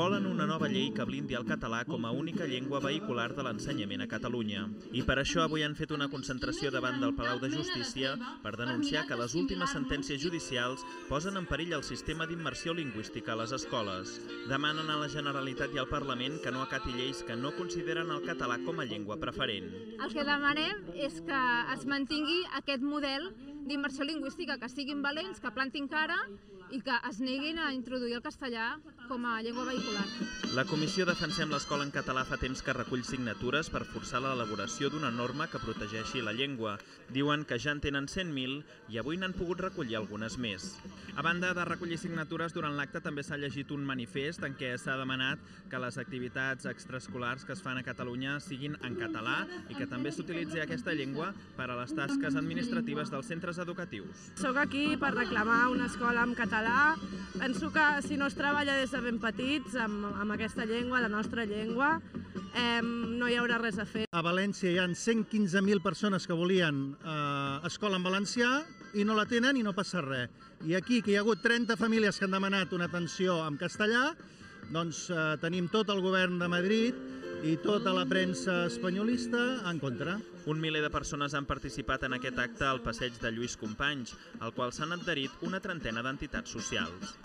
volen una nova llei que blindi el català com a única llengua vehicular de l'ensenyament a Catalunya. I per això avui han fet una concentració davant del Palau de Justícia per denunciar que les últimes sentències judicials posen en perill el sistema d'immersió lingüística a les escoles. Demanen a la Generalitat i al Parlament que no acati lleis que no consideren el català com a llengua preferent. El que demanem és que es mantingui aquest model d'immersió lingüística, que siguin valents, que plantin cara i que es neguin a introduir el castellà com a llengua vehicular. La Comissió Defensem l'Escola en Català fa temps que recull signatures per forçar l'elaboració d'una norma que protegeixi la llengua. Diuen que ja en tenen 100.000 i avui n'han pogut recollir algunes més. A banda de recollir signatures, durant l'acte també s'ha llegit un manifest en què s'ha demanat que les activitats extraescolars que es fan a Catalunya siguin en català i que també s'utilitzi aquesta llengua per a les tasques administratives dels centres educatius. Soc aquí per reclamar una escola en català. Penso que si no es treballa des de ben petits amb aquesta llengua, la nostra llengua, no hi haurà res a fer. A València hi ha 115.000 persones que volien escola en valencià i no la tenen i no passa res. I aquí, que hi ha hagut 30 famílies que han demanat una atenció en castellà, doncs tenim tot el govern de Madrid i tota la premsa espanyolista en contra. Un miler de persones han participat en aquest acte al passeig de Lluís Companys, al qual s'han adherit una trentena d'entitats socials.